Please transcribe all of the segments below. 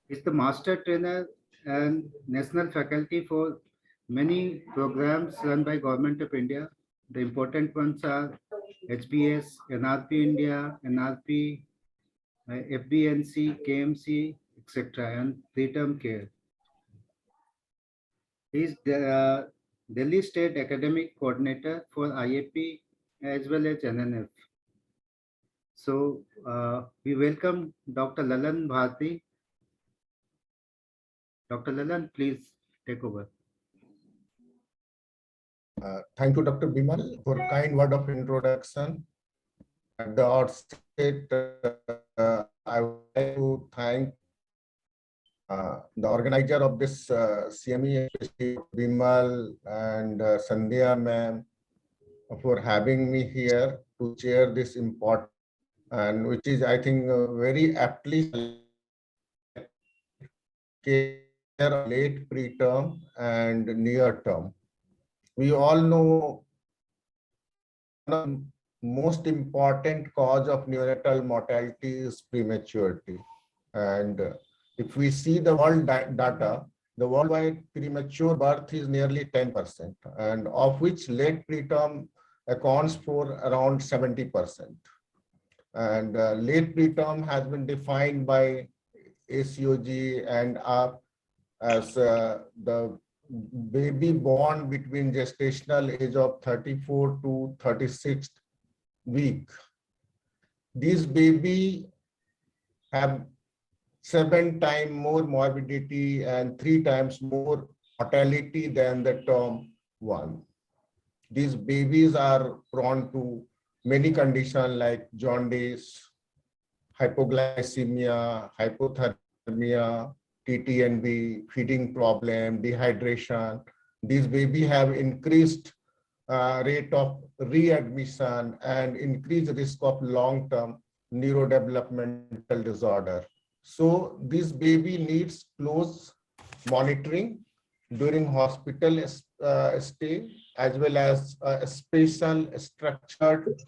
Is the master trainer and national faculty for many programs run by Government of India. The important ones are HBS, NRP India, NRP, FBNC, KMC, etc. and preterm care. He is the Delhi State Academic Coordinator for IAP as well as NNF. So we welcome Dr. Lallan Bharti. Dr. Lallan, please take over. Thank you, Dr. Bimal, for a kind word of introduction. At the outset, I would like to thank the organizer of this CME, especially Bimal and Sandhya ma'am, for having me here to share this important and which is, I think, very aptly care late preterm and near term. We all know the most important cause of neonatal mortality is prematurity. And if we see the world data, the worldwide premature birth is nearly 10%, and of which late preterm accounts for around 70%. And late preterm has been defined by ACOG and ARP as the baby born between gestational age of 34 to 36th week. These baby have 7 times more morbidity and 3 times more mortality than the term one. These babies are prone to many conditions like jaundice, hypoglycemia, hypothermia, TTNB, feeding problem, dehydration. These babies have increased rate of readmission and increased risk of long-term neurodevelopmental disorder. So this baby needs close monitoring during hospital stay, as well as a special structured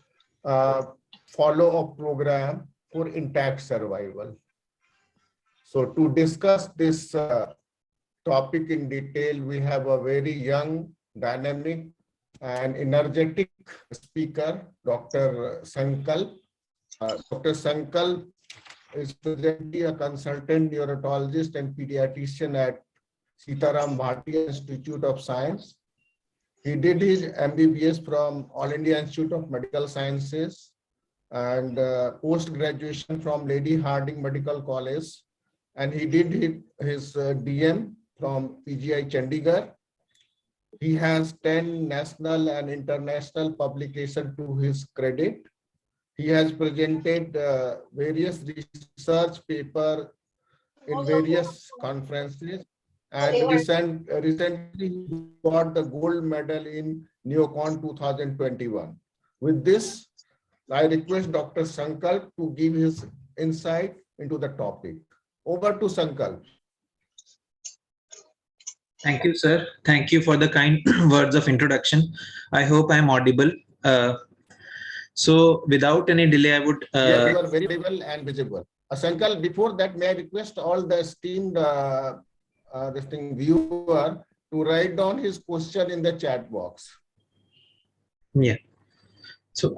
follow-up program for intact survival. So to discuss this topic in detail, we have a very young, dynamic, and energetic speaker, Dr. Sankalp. Dr. Sankalp is presently a consultant neonatologist and pediatrician at Sitaram Bhartia Institute of Science. He did his MBBS from All India Institute of Medical Sciences and post-graduation from Lady Hardinge Medical College. And he did his DM from PGI Chandigarh. He has 10 national and international publications to his credit. He has presented various research papers in various conferences, and recently he got the gold medal in NeoCon 2021. With this, I request Dr. Sankalp to give his insight into the topic. Over to Sankalp. Thank you, sir. Thank you for the kind words of introduction. I hope I am audible. So without any delay, I would... Yes, you are very audible and visible. Sankalp, before that, may I request all the esteemed viewer to write down his question in the chat box. Yeah. So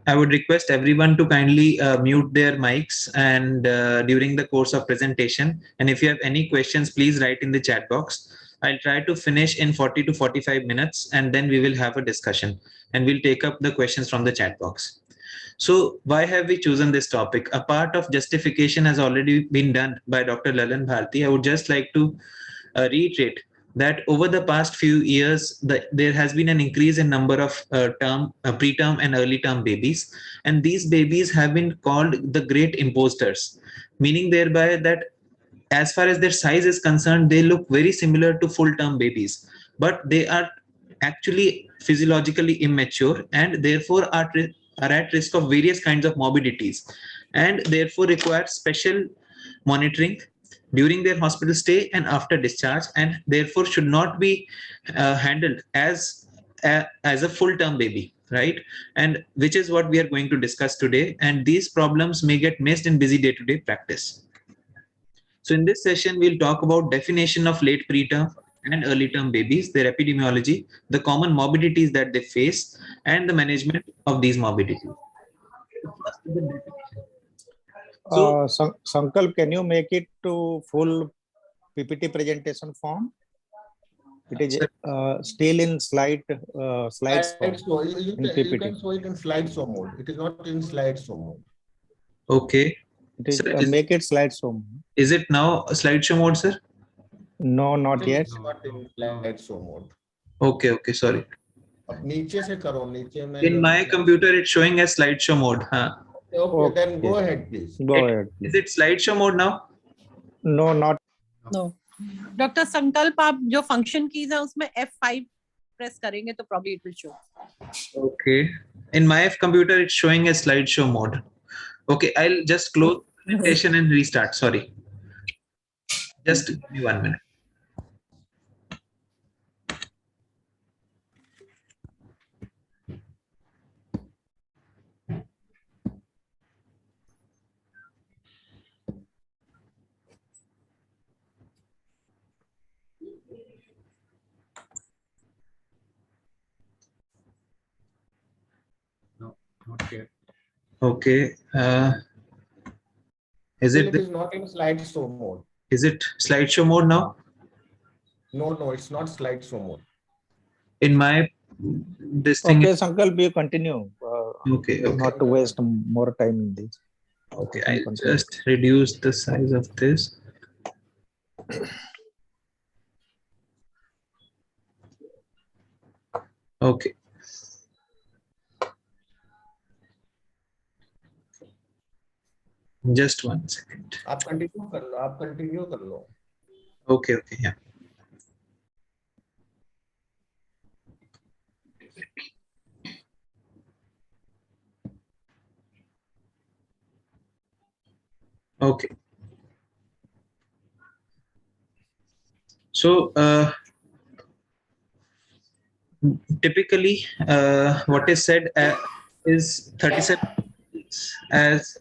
I would request everyone to kindly mute their mics and during the course of presentation. And if you have any questions, please write in the chat box. I'll try to finish in 40 to 45 minutes, and then we will have a discussion and we'll take up the questions from the chat box. So why have we chosen this topic? A part of justification has already been done by Dr. Lallan Bharti. I would just like to reiterate that over the past few years, there has been an increase in number of preterm and early term babies. And these babies have been called the great imposters, meaning thereby that as far as their size is concerned, they look very similar to full-term babies, but they are actually physiologically immature and therefore are at risk of various kinds of morbidities, and therefore require special monitoring during their hospital stay and after discharge, and therefore should not be handled as a full-term baby, right? And which is what we are going to discuss today. And these problems may get missed in busy day-to-day practice. So in this session, we'll talk about definition of late preterm and early term babies, their epidemiology, the common morbidities that they face, and the management of these morbidities. First, the definition. So, Sankalp, can you make it to full PPT presentation form? It is still in slides form. So you in can PPT. show it in slideshow mode. It is not in slideshow mode. okay. It is, Sir, make it slideshow mode. Is it now a slideshow mode, sir? No, not yet. It's not in slideshow mode. Okay, okay, sorry. अब नीचे से करो, नीचे में In my computer, it's showing as slideshow mode. Huh? Okay, then go ahead, please. Go ahead. Is it slideshow mode now? No, not. No. Doctor संकल्प आप जो function keys है उसमें F5 प्रेस करेंगे तो probably it will show. Okay. In my computer, it's showing as slideshow mode. Okay, I'll just close the presentation and restart. Sorry. Just give me 1 minute. Not yet. Okay. Is Still it it is not in slideshow mode. is it slideshow mode now? No, it's not slideshow mode. In my this thing. Okay, Sankalp, you continue. Okay. Okay. Not to waste more time in this. Okay. I'll just reduce the size of this. Okay. Just 1 second. आप continue कर लो. Okay, okay, yeah. Okay. So, typically, what is said is 37 as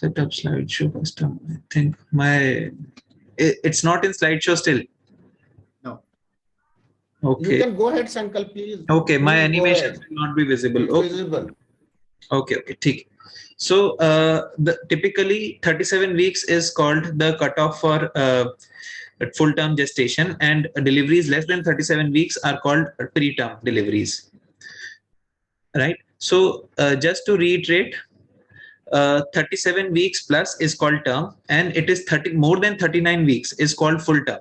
set up slideshow custom. I think it's not in slideshow still. No. Okay. You can go ahead, Sankalp, please. Okay, my Please go animation ahead. will not be visible. It's Okay. visible. Okay, okay, ठीक. So typically 37 weeks is called the cutoff for full-term gestation, and deliveries less than 37 weeks are called preterm deliveries. Right. So just to reiterate, 37 weeks plus is called term, and it is more than 39 weeks is called full term.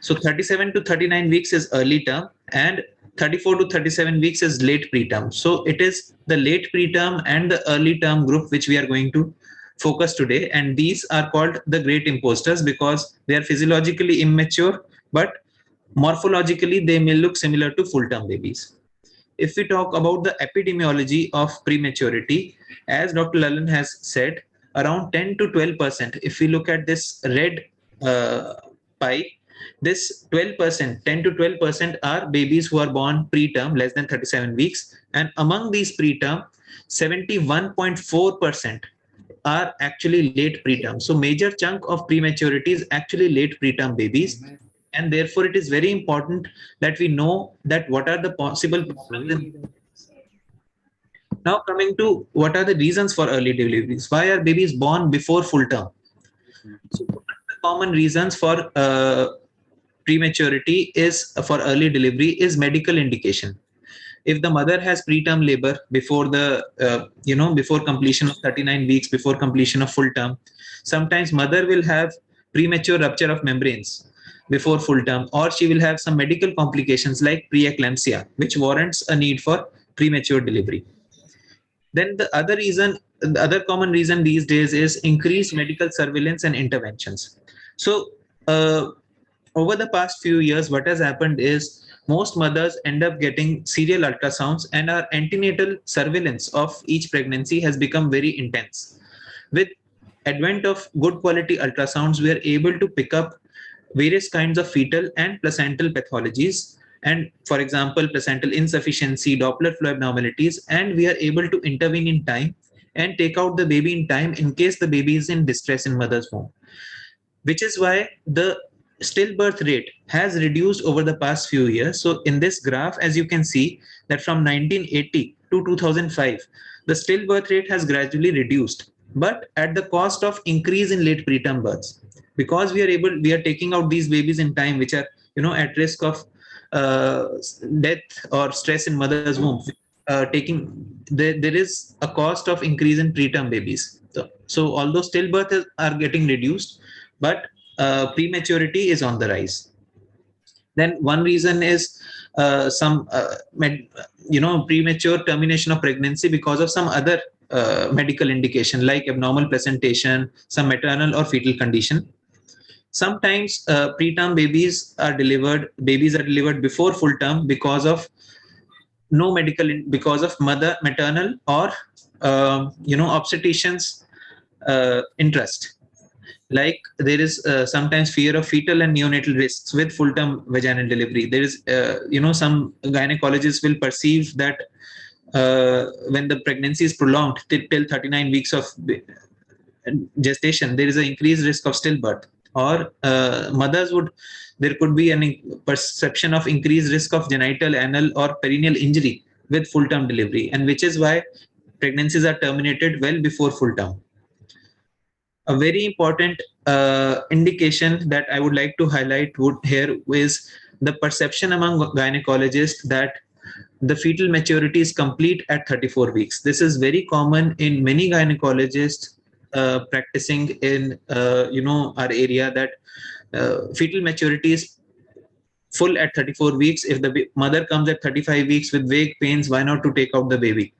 So 37 to 39 weeks is early term, and 34 to 37 weeks is late preterm. So it is the late preterm and the early term group which we are going to focus today, and these are called the great imposters because they are physiologically immature, but morphologically they may look similar to full term babies. If we talk about the epidemiology of prematurity, as Dr. Lallan has said, around 10 to 12%, if we look at this red pie, this 12%, 10 to 12% are babies who are born preterm, less than 37 weeks. And among these preterm, 71.4% are actually late preterm. So major chunk of prematurity is actually late preterm babies. And therefore, it is very important that we know that what are the possible problems. Now coming to what are the reasons for early deliveries? Why are babies born before full term? So one of the common reasons for prematurity is for early delivery is medical indication. If the mother has preterm labor before the before completion of 39 weeks, before completion of full term, sometimes mother will have premature rupture of membranes before full term, or she will have some medical complications like preeclampsia, which warrants a need for premature delivery. Then the other common reason these days is increased medical surveillance and interventions. So over the past few years, what has happened is most mothers end up getting serial ultrasounds, and our antenatal surveillance of each pregnancy has become very intense. With advent of good quality ultrasounds, we are able to pick up various kinds of fetal and placental pathologies, and for example, placental insufficiency, Doppler flow abnormalities, and we are able to intervene in time and take out the baby in time in case the baby is in distress in mother's womb, which is why the stillbirth rate has reduced over the past few years. So in this graph, as you can see that from 1980 to 2005, the stillbirth rate has gradually reduced, but at the cost of increase in late preterm births. Because we are taking out these babies in time, which are, at risk of death or stress in mother's womb, there is a cost of increase in preterm babies. So although stillbirth are getting reduced, but prematurity is on the rise. Then one reason is premature termination of pregnancy because of some other medical indication like abnormal placentation, some maternal or fetal condition. Sometimes preterm babies are delivered before full term because of because of maternal or obstetricians interest. Like there is sometimes fear of fetal and neonatal risks with full-term vaginal delivery. There is, some gynecologists will perceive that when the pregnancy is prolonged till 39 weeks of gestation, there is an increased risk of stillbirth. Or there could be a perception of increased risk of genital, anal, or perineal injury with full-term delivery, and which is why pregnancies are terminated well before full term. A very important indication that I would like to highlight here is the perception among gynecologists that the fetal maturity is complete at 34 weeks. This is very common in many gynecologists practicing in our area, that fetal maturity is full at 34 weeks. If the mother comes at 35 weeks with vague pains, why not to take out the baby?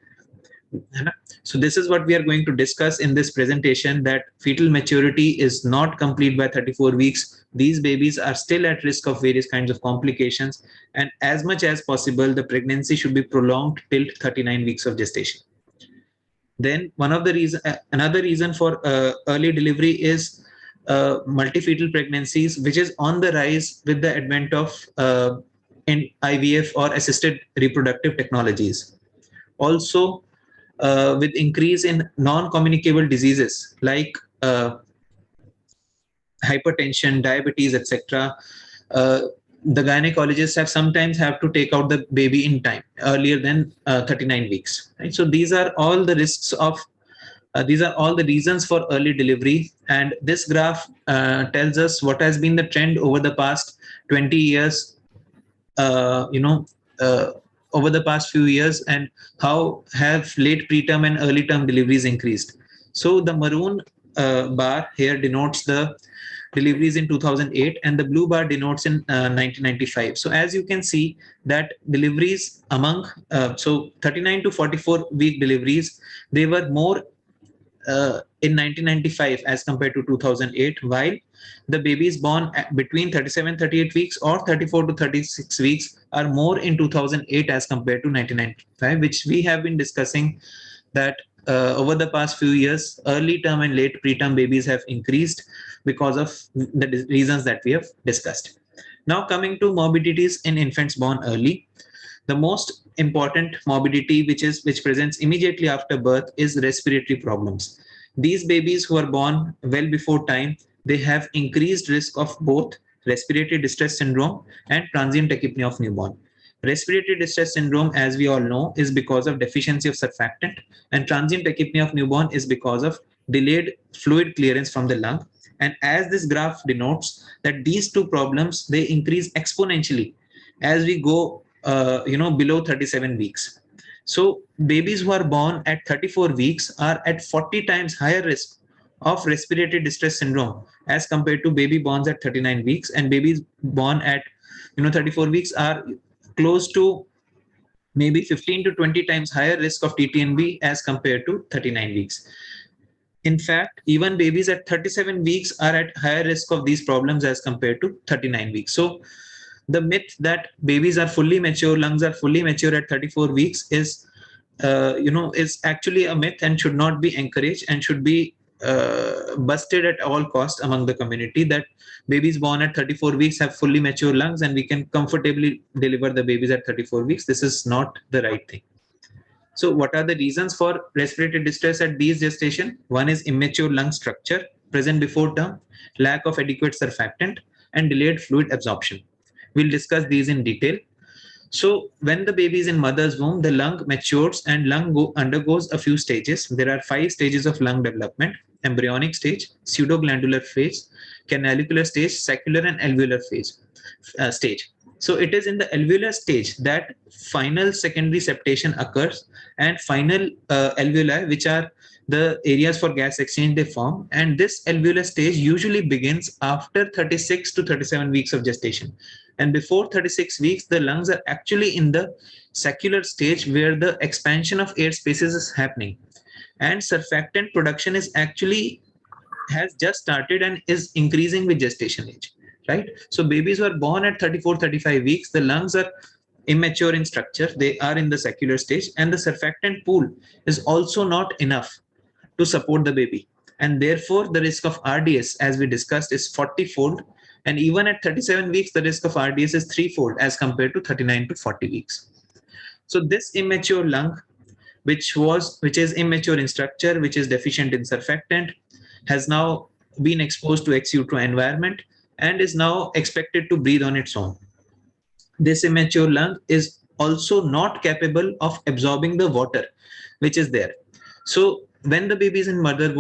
So this is what we are going to discuss in this presentation, that fetal maturity is not complete by 34 weeks. These babies are still at risk of various kinds of complications, and as much as possible, the pregnancy should be prolonged till 39 weeks of gestation. Then another reason for early delivery is multifetal pregnancies, which is on the rise with the advent of in IVF or assisted reproductive technologies. Also, with increase in non-communicable diseases like hypertension, diabetes, etc., the gynecologists sometimes have to take out the baby in time, earlier than 39 weeks. Right? So these are all the risks of, these are all the reasons for early delivery. And this graph tells us what has been the trend over the past 20 years, over the past few years, and how have late preterm and early term deliveries increased. So the maroon bar here denotes the deliveries in 2008, and the blue bar denotes in 1995. So as you can see that deliveries among, so 39 to 44 week deliveries, they were more in 1995 as compared to 2008, while the babies born between 37-38 weeks or 34 to 36 weeks are more in 2008 as compared to 1995, which we have been discussing that over the past few years, early term and late preterm babies have increased because of the reasons that we have discussed. Now coming to morbidities in infants born early, the most important morbidity which presents immediately after birth is respiratory problems. These babies who are born well before time, they have increased risk of both respiratory distress syndrome and transient tachypnea of newborn. Respiratory distress syndrome, as we all know, is because of deficiency of surfactant, and transient tachypnea of newborn is because of delayed fluid clearance from the lung. And as this graph denotes, that these two problems, they increase exponentially as we go below 37 weeks. So babies who are born at 34 weeks are at 40 times higher risk of respiratory distress syndrome as compared to baby born at 39 weeks, and babies born at 34 weeks are close to maybe 15 to 20 times higher risk of TTNB as compared to 39 weeks. In fact, even babies at 37 weeks are at higher risk of these problems as compared to 39 weeks. So the myth that babies are fully mature, lungs are fully mature at 34 weeks is actually a myth and should not be encouraged and should be busted at all costs among the community, that babies born at 34 weeks have fully mature lungs and we can comfortably deliver the babies at 34 weeks. This is not the right thing. So what are the reasons for respiratory distress at these gestation? One is immature lung structure present before term, lack of adequate surfactant, and delayed fluid absorption. We'll discuss these in detail. So when the baby is in mother's womb, the lung matures and lung undergoes a few stages. There are 5 stages of lung development: embryonic stage, pseudoglandular phase, canalicular stage, saccular and alveolar stage. So it is in the alveolar stage that final secondary septation occurs, and final alveoli, which are the areas for gas exchange, they form. And this alveolar stage usually begins after 36 to 37 weeks of gestation. And before 36 weeks, the lungs are actually in the saccular stage where the expansion of air spaces is happening. And surfactant production is actually has just started and is increasing with gestation age, right? So babies who are born at 34, 35 weeks, the lungs are immature in structure. They are in the saccular stage, and the surfactant pool is also not enough to support the baby. And therefore, the risk of RDS, as we discussed, is 40-fold. And even at 37 weeks, the risk of RDS is 3-fold as compared to 39 to 40 weeks. So this immature lung, which is immature in structure, which is deficient in surfactant, has now been exposed to ex utero environment and is now expected to breathe on its own. This immature lung is also not capable of absorbing the water which is there. So when the baby is in mother's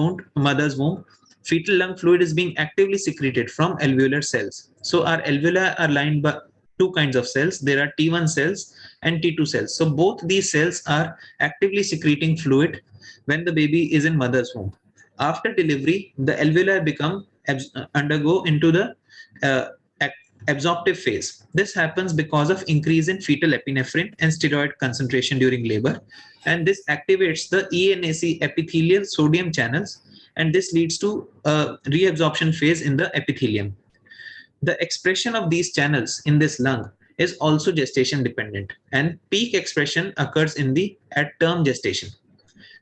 womb, fetal lung fluid is being actively secreted from alveolar cells. So our alveoli are lined by 2 kinds of cells. There are T1 cells and T2 cells. So both these cells are actively secreting fluid when the baby is in mother's womb. After delivery, the alveoli undergo into the absorptive phase. This happens because of increase in fetal epinephrine and steroid concentration during labor. And this activates the ENAC epithelial sodium channels, and this leads to a reabsorption phase in the epithelium. The expression of these channels in this lung is also gestation dependent, and peak expression occurs at term gestation.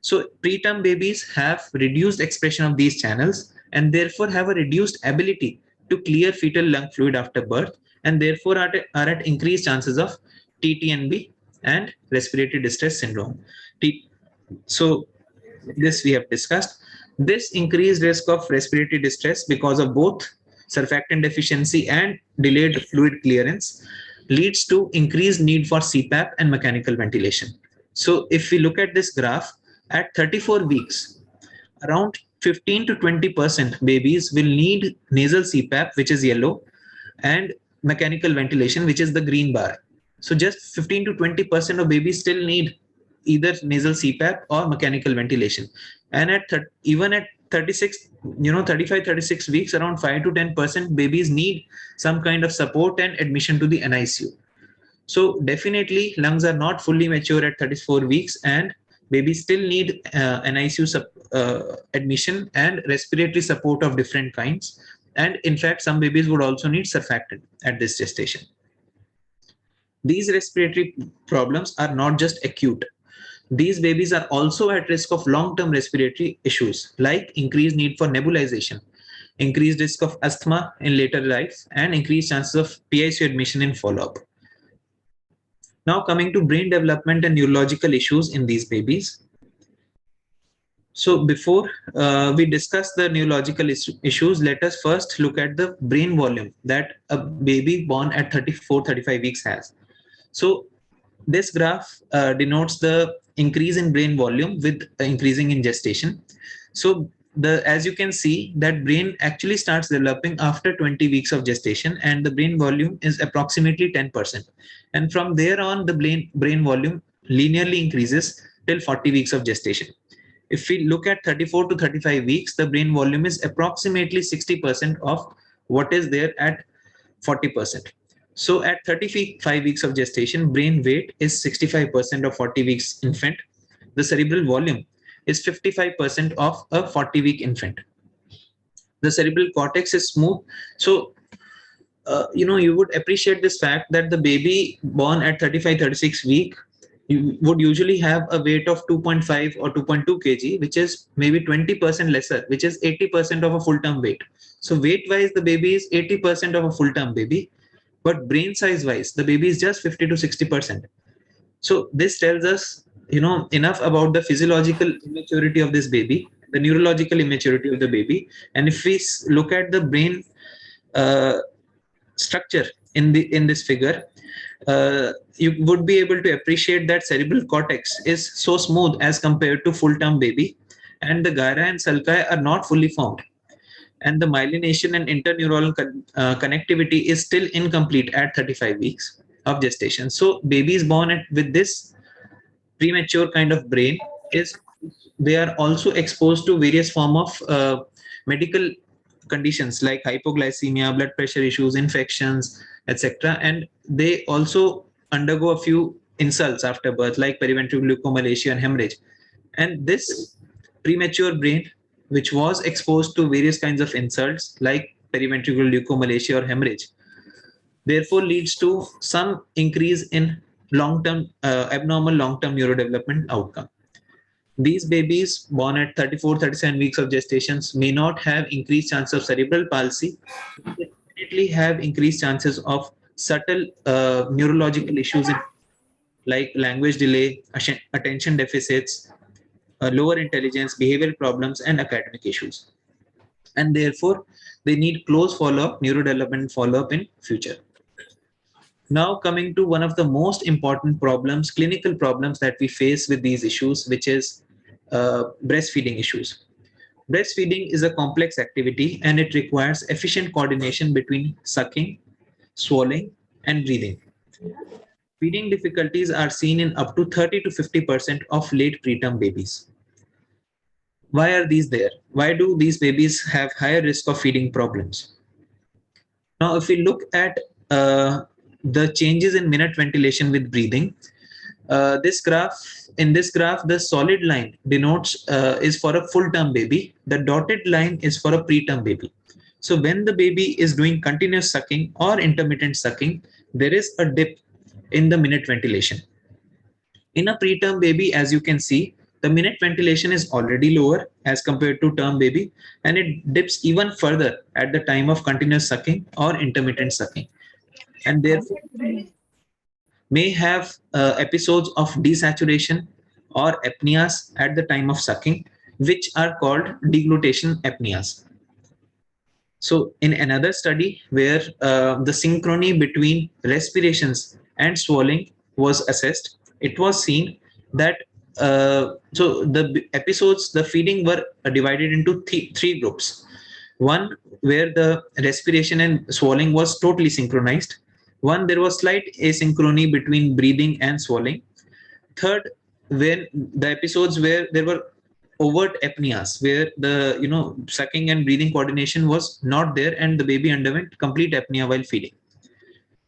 So preterm babies have reduced expression of these channels and therefore have a reduced ability to clear fetal lung fluid after birth, and therefore are at increased chances of TTNB and respiratory distress syndrome. So this we have discussed. This increased risk of respiratory distress because of both surfactant deficiency and delayed fluid clearance leads to increased need for CPAP and mechanical ventilation. So if we look at this graph, at 34 weeks, around 15 to 20% babies will need nasal CPAP, which is yellow, and mechanical ventilation, which is the green bar. So just 15 to 20% of babies still need either nasal CPAP or mechanical ventilation. And even at 36, 35, 36 weeks, around 5 to 10% babies need some kind of support and admission to the NICU. So definitely lungs are not fully mature at 34 weeks, and babies still need NICU admission and respiratory support of different kinds. And in fact, some babies would also need surfactant at this gestation. These respiratory problems are not just acute. These babies are also at risk of long-term respiratory issues like increased need for nebulization, increased risk of asthma in later life, and increased chances of PICU admission in follow-up. Now coming to brain development and neurological issues in these babies. So before we discuss the neurological issues, let us first look at the brain volume that a baby born at 34, 35 weeks has. So this graph denotes the increase in brain volume with increasing in gestation. So as you can see, that brain actually starts developing after 20 weeks of gestation, and the brain volume is approximately 10%. And from there on, the brain volume linearly increases till 40 weeks of gestation. If we look at 34 to 35 weeks, the brain volume is approximately 60% of what is there at 40%. So at 35 weeks of gestation, brain weight is 65% of 40 weeks infant. The cerebral volume is 55% of a 40-week infant. The cerebral cortex is smooth. So, you would appreciate this fact that the baby born at 35, 36 week would usually have a weight of 2.5 or 2.2 kg, which is maybe 20% lesser, which is 80% of a full-term weight. So weight-wise, the baby is 80% of a full-term baby, but brain size-wise, the baby is just 50 to 60%. So this tells us enough about the physiological immaturity of this baby, the neurological immaturity of the baby. And if we look at the brain uh, structure in this figure, you would be able to appreciate that cerebral cortex is so smooth as compared to full-term baby, and the gyra and sulci are not fully formed, and the myelination and interneuronal connectivity is still incomplete at 35 weeks of gestation. So babies born with this premature kind of brain is they are also exposed to various form of medical conditions like hypoglycemia, blood pressure issues, infections, etc. And they also undergo a few insults after birth like periventricular leukomalacia and hemorrhage. And this premature brain, which was exposed to various kinds of insults like periventricular leukomalacia or hemorrhage, therefore leads to some increase in long-term abnormal long-term neurodevelopment outcome. These babies born at 34, 37 weeks of gestations may not have increased chance of cerebral palsy, but they definitely have increased chances of subtle neurological issues like language delay, attention deficits, lower intelligence, behavioral problems, and academic issues. And therefore, they need close follow-up, neurodevelopment follow-up in future. Now coming to one of the most important problems, clinical problems that we face with these issues, which is breastfeeding issues. Breastfeeding is a complex activity and it requires efficient coordination between sucking, swallowing, and breathing. Feeding difficulties are seen in up to 30 to 50% of late preterm babies. Why are these there? Why do these babies have higher risk of feeding problems? Now, if we look at the changes in minute ventilation with breathing, in this graph, the solid line denotes is for a full-term baby. The dotted line is for a preterm baby. So when the baby is doing continuous sucking or intermittent sucking, there is a dip in the minute ventilation. In a preterm baby, as you can see, the minute ventilation is already lower as compared to term baby, and it dips even further at the time of continuous sucking or intermittent sucking. And therefore, may have episodes of desaturation or apneas at the time of sucking, which are called deglutition apneas. So in another study where the synchrony between respirations and swallowing was assessed, it was seen that so the episodes, the feeding were divided into three groups. One where the respiration and swallowing was totally synchronized. One, there was slight asynchrony between breathing and swallowing. Third, when the episodes where there were overt apneas, where the sucking and breathing coordination was not there and the baby underwent complete apnea while feeding.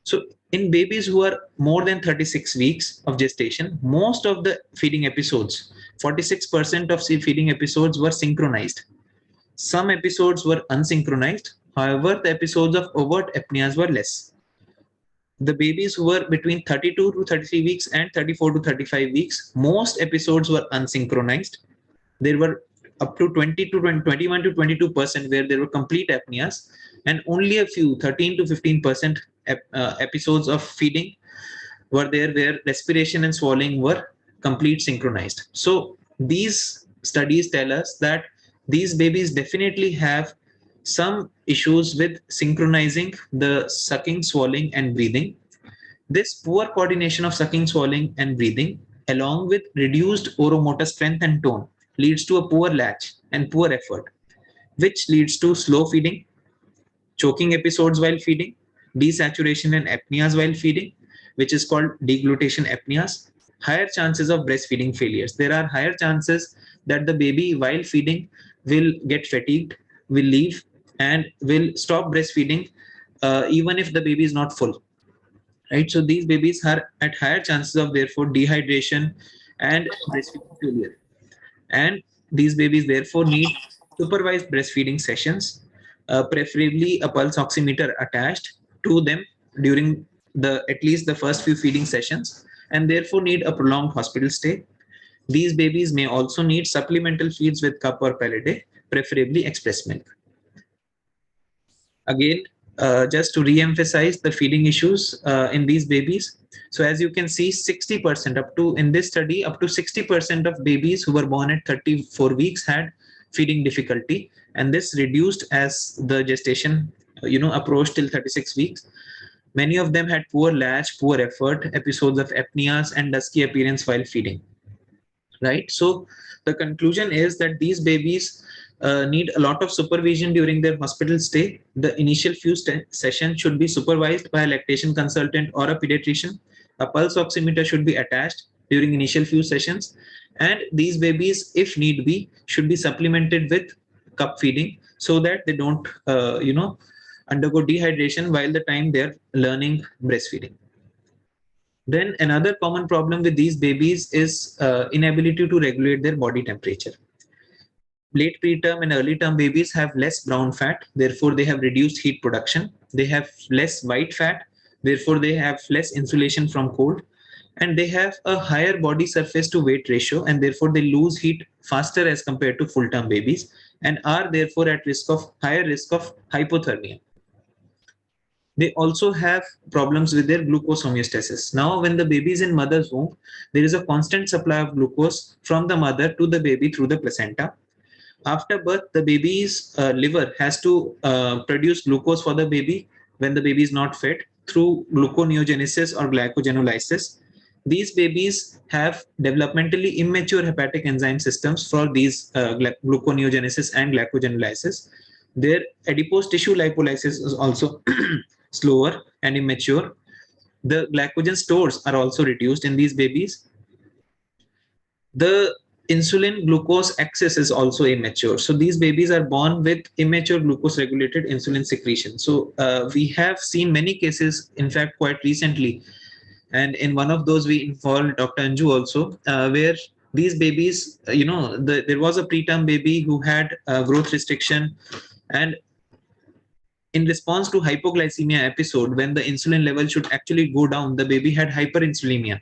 So in babies who are more than 36 weeks of gestation, most of the feeding episodes, 46% of feeding episodes were synchronized. Some episodes were unsynchronized. However, the episodes of overt apneas were less. The babies who were between 32 to 33 weeks and 34 to 35 weeks, most episodes were unsynchronized. There were up to 21 to 22% where there were complete apneas, and only a few 13 to 15% episodes of feeding were there where respiration and swallowing were complete synchronized. So these studies tell us that these babies definitely have some issues with synchronizing the sucking, swallowing, and breathing. This poor coordination of sucking, swallowing, and breathing, along with reduced oromotor strength and tone, leads to a poor latch and poor effort, which leads to slow feeding, choking episodes while feeding, desaturation and apneas while feeding, which is called deglutition apneas, higher chances of breastfeeding failures. There are higher chances that the baby while feeding will get fatigued, will leave, and will stop breastfeeding even if the baby is not full. Right? So these babies are at higher chances of therefore dehydration and breastfeeding failure. And these babies therefore need supervised breastfeeding sessions, preferably a pulse oximeter attached to them during at least the first few feeding sessions, and therefore need a prolonged hospital stay. These babies may also need supplemental feeds with cup or pellet, preferably express milk. Again, just to re-emphasize the feeding issues in these babies. So as you can see, 60% in this study, up to 60% of babies who were born at 34 weeks had feeding difficulty, and this reduced as the gestation approached till 36 weeks. Many of them had poor latch, poor effort, episodes of apneas, and dusky appearance while feeding. Right. So the conclusion is that these babies need a lot of supervision during their hospital stay. The initial few sessions should be supervised by a lactation consultant or a pediatrician. A pulse oximeter should be attached during initial few sessions, and these babies, if need be, should be supplemented with cup feeding so that they don't undergo dehydration while the time they're learning breastfeeding. Then another common problem with these babies is inability to regulate their body temperature. Late preterm and early term babies have less brown fat, therefore they have reduced heat production. They have less white fat, therefore they have less insulation from cold. And they have a higher body surface to weight ratio, and therefore they lose heat faster as compared to full term babies, and are therefore at higher risk of hypothermia. They also have problems with their glucose homeostasis. Now, when the baby is in mother's womb, there is a constant supply of glucose from the mother to the baby through the placenta. After birth, the baby's liver has to produce glucose for the baby when the baby is not fed through gluconeogenesis or glycogenolysis. These babies have developmentally immature hepatic enzyme systems for these gluconeogenesis and glycogenolysis. Their adipose tissue lipolysis is also slower and immature. The glycogen stores are also reduced in these babies. The insulin glucose axis is also immature. So these babies are born with immature glucose regulated insulin secretion. So we have seen many cases, in fact, quite recently. And in one of those, we involved Dr. Anju also, where these babies, there was a preterm baby who had growth restriction, and in response to hypoglycemia episode, when the insulin level should actually go down, the baby had hyperinsulinemia,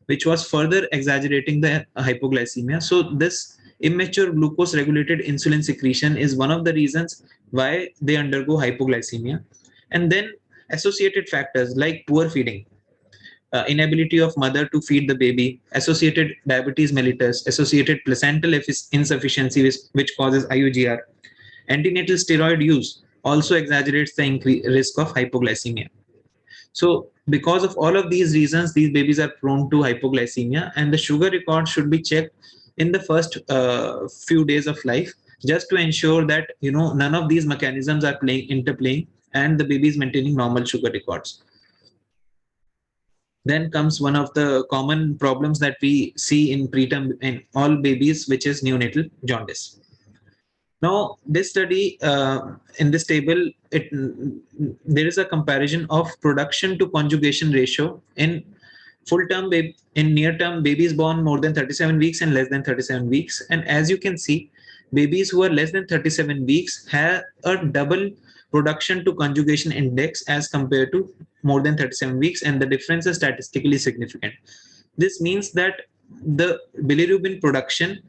which was further exaggerating the hypoglycemia. So this immature glucose regulated insulin secretion is one of the reasons why they undergo hypoglycemia. And then associated factors like poor feeding, inability of mother to feed the baby, associated diabetes mellitus, associated placental insufficiency, which causes IUGR, antenatal steroid use also exaggerates the risk of hypoglycemia. So because of all of these reasons, these babies are prone to hypoglycemia, and the sugar record should be checked in the first few days of life, just to ensure that none of these mechanisms are interplaying and the baby is maintaining normal sugar records. Then comes one of the common problems that we see in preterm in all babies, which is neonatal jaundice. Now, this study in this table, there is a comparison of production to conjugation ratio in full-term in near-term babies born more than 37 weeks and less than 37 weeks. And as you can see, babies who are less than 37 weeks have a double production to conjugation index as compared to more than 37 weeks, and the difference is statistically significant. This means that the bilirubin production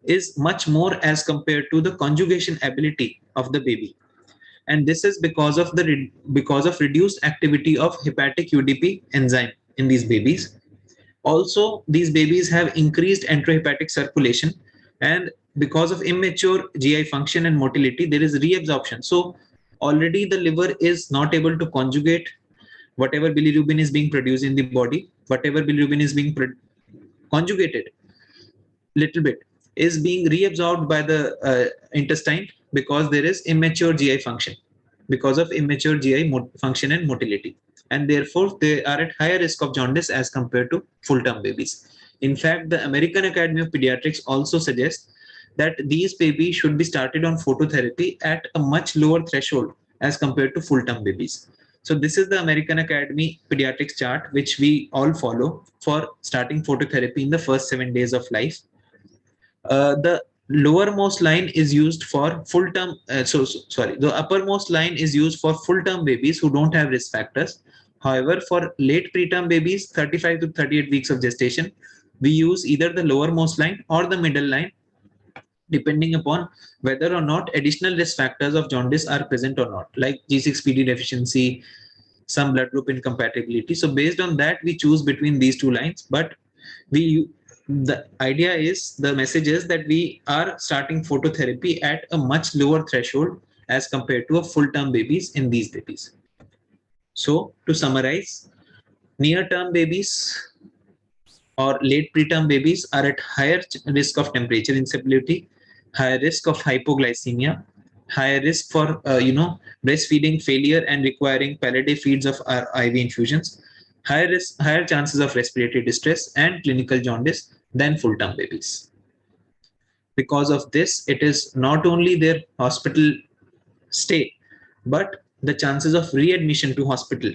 is much more as compared to the conjugation ability of the baby, and this is because of reduced activity of hepatic UDP enzyme in these babies. Also, these babies have increased enterohepatic circulation, and because of immature GI function and motility, there is reabsorption. So already the liver is not able to conjugate whatever bilirubin is being produced in the body. Whatever bilirubin is being conjugated little bit is being reabsorbed by the intestine, because there is immature GI function, because of immature GI function and motility, and therefore they are at higher risk of jaundice as compared to full-term babies. In fact, the American Academy of Pediatrics also suggests that these babies should be started on phototherapy at a much lower threshold as compared to full-term babies. So this is the American Academy Pediatrics chart, which we all follow for starting phototherapy in the first 7 days of life. The lowermost line is used for full-term, the uppermost line is used for full-term babies who don't have risk factors. However, for late preterm babies, 35 to 38 weeks of gestation, we use either the lowermost line or the middle line depending upon whether or not additional risk factors of jaundice are present or not, like G6PD deficiency, some blood group incompatibility. So based on that, we choose between these two lines. But the idea is, the message is that we are starting phototherapy at a much lower threshold as compared to a full-term babies in these babies. So to summarize, near-term babies or late preterm babies are at higher risk of temperature instability, higher risk of hypoglycemia, higher risk for breastfeeding failure and requiring palliative feeds of IV infusions, higher chances of respiratory distress and clinical jaundice than full-term babies. Because of this, it is not only their hospital stay, but the chances of readmission to hospital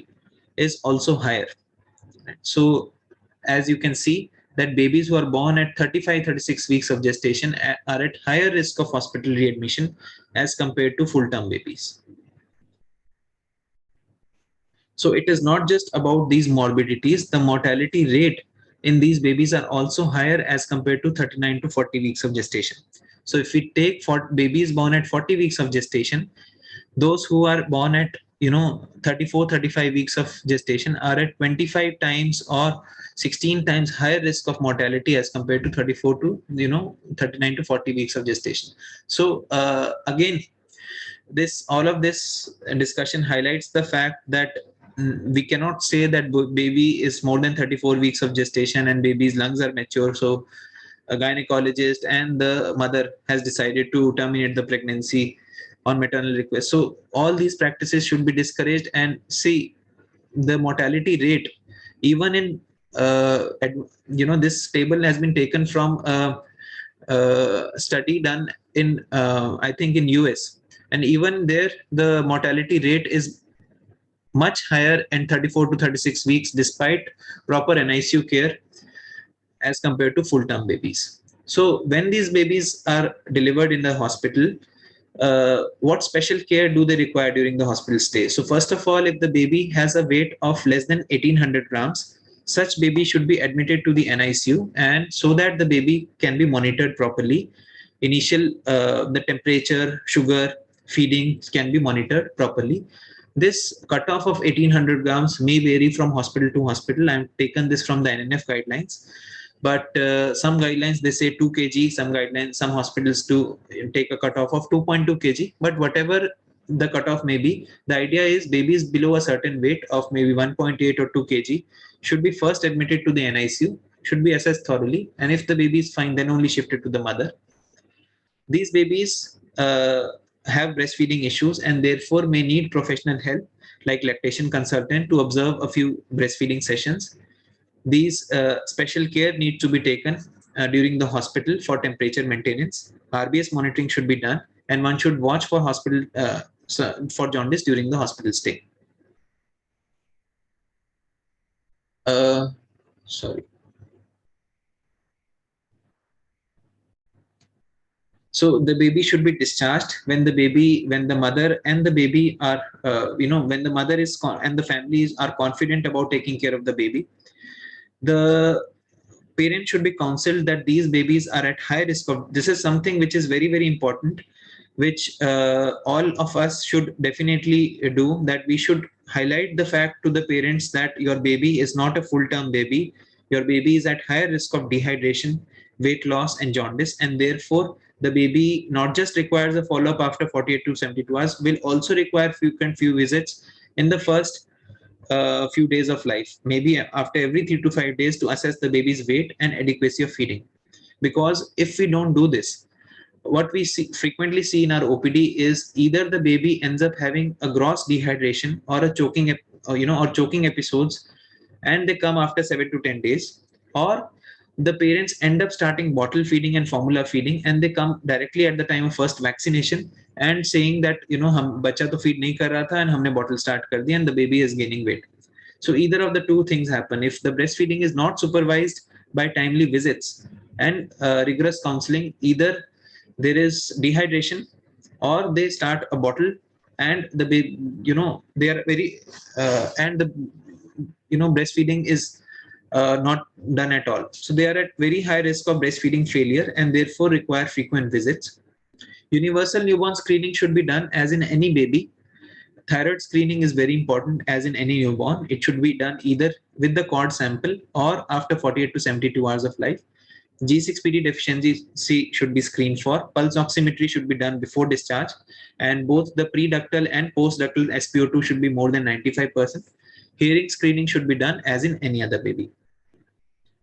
is also higher. So as you can see, that babies who are born at 35-36 weeks of gestation are at higher risk of hospital readmission as compared to full-term babies. So it is not just about these morbidities. The mortality rate in these babies are also higher as compared to 39 to 40 weeks of gestation. So if we take babies born at 40 weeks of gestation, those who are born at 34-35 weeks of gestation are at 25 times or 16 times higher risk of mortality as compared to 34 to 39 to 40 weeks of gestation. So again, all of this discussion highlights the fact that we cannot say that baby is more than 34 weeks of gestation and baby's lungs are mature, so a gynecologist and the mother has decided to terminate the pregnancy on maternal request. So all these practices should be discouraged. And see, the mortality rate, even in this table has been taken from a study done in I think in US, and even there the mortality rate is much higher in 34 to 36 weeks despite proper NICU care as compared to full-term babies. So when these babies are delivered in the hospital, what special care do they require during the hospital stay? So first of all, if the baby has a weight of less than 1800 grams, such baby should be admitted to the NICU, and so that the baby can be monitored properly. The temperature, sugar, feeding can be monitored properly. This cutoff of 1800 grams may vary from hospital to hospital. I've taken this from the NNF guidelines. But some guidelines, they say 2 kg, some hospitals do take a cutoff of 2.2 kg. But whatever the cutoff may be, the idea is babies below a certain weight of maybe 1.8 or 2 kg should be first admitted to the NICU, should be assessed thoroughly. And if the baby is fine, then only shifted to the mother. These babies have breastfeeding issues and therefore may need professional help like lactation consultant to observe a few breastfeeding sessions. These special care need to be taken during the hospital for temperature maintenance. RBS monitoring should be done, and one should watch for for jaundice during the hospital stay. Sorry. So the baby should be discharged when the mother and the baby are, when the mother is and the families are confident about taking care of the baby. The parents should be counseled that these babies are at high risk of. This is something which is very, very important, which all of us should definitely do. That we should highlight the fact to the parents that your baby is not a full-term baby. Your baby is at higher risk of dehydration, weight loss, and jaundice, and therefore the baby not just requires a follow-up after 48 to 72 hours, will also require few visits in the first few days of life, maybe after every 3 to 5 days, to assess the baby's weight and adequacy of feeding. Because if we don't do this, what we frequently see in our OPD is either the baby ends up having a gross dehydration or a choking, or choking episodes, and they come after 7 to 10 days, or the parents end up starting bottle feeding and formula feeding, and they come directly at the time of first vaccination and saying that hum bacha to feed nahi kar raha tha and humne bottle start kar diya, and the baby is gaining weight. So either of the two things happen. If the breastfeeding is not supervised by timely visits and rigorous counseling, either there is dehydration or they start a bottle, and the baby, they are very and the breastfeeding is not done at all. So they are at very high risk of breastfeeding failure and therefore require frequent visits. Universal newborn screening should be done as in any baby. Thyroid screening is very important as in any newborn. It should be done either with the cord sample or after 48 to 72 hours of life. G6PD deficiency should be screened for. Pulse oximetry should be done before discharge, and both the preductal and postductal SpO2 should be more than 95%. Hearing screening should be done as in any other baby.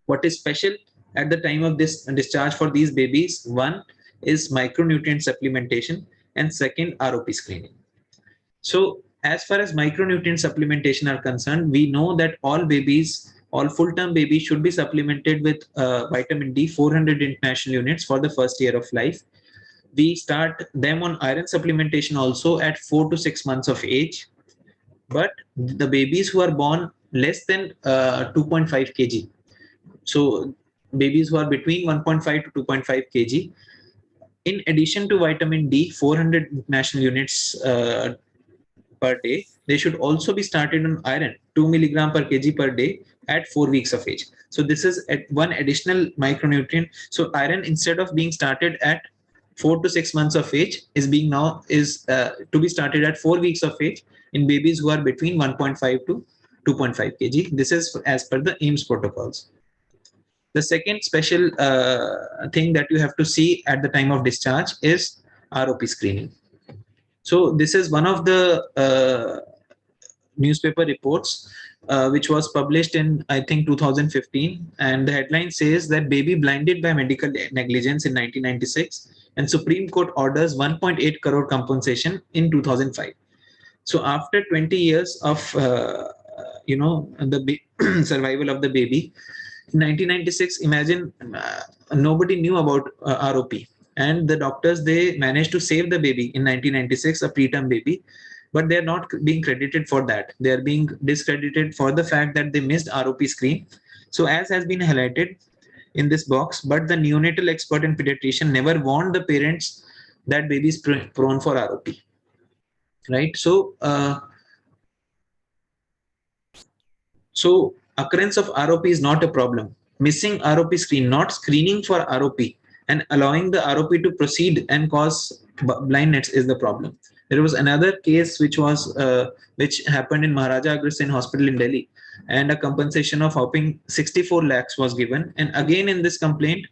What is special at the time of this discharge for these babies? One is micronutrient supplementation, and second, ROP screening. So as far as micronutrient supplementation are concerned, we know that all babies, all full-term babies should be supplemented with vitamin D 400 international units for the first year of life. We start them on iron supplementation also at 4 to 6 months of age. But the babies who are born less than 2.5 kg, so babies who are between 1.5 to 2.5 kg, in addition to vitamin D 400 international units per day, they should also be started on iron 2 milligram per kg per day at 4 weeks of age. So this is one additional micronutrient. So iron, instead of being started at 4 to 6 months of age, is to be started at 4 weeks of age in babies who are between 1.5 to 2.5 kg. This is as per the AMES protocols. The second special thing that you have to see at the time of discharge is ROP screening. So this is one of the newspaper reports which was published in, I think, 2015, and the headline says that baby blinded by medical negligence in 1996, and Supreme Court orders 1.8 crore compensation in 2005. So after 20 years of the survival of the baby, in 1996, imagine nobody knew about ROP, and the doctors, they managed to save the baby in 1996, a preterm baby, but they are not being credited for that. They are being discredited for the fact that they missed ROP screen. So as has been highlighted in this box, but the neonatal expert and pediatrician never warned the parents that baby is prone for ROP, right? So occurrence of ROP is not a problem. Missing ROP screen, not screening for ROP, and allowing the ROP to proceed and cause blindness is the problem. There was another case which happened in Maharaja Agra Sen Hospital in Delhi, and a compensation of whopping 64 lakhs was given. And again in this complaint,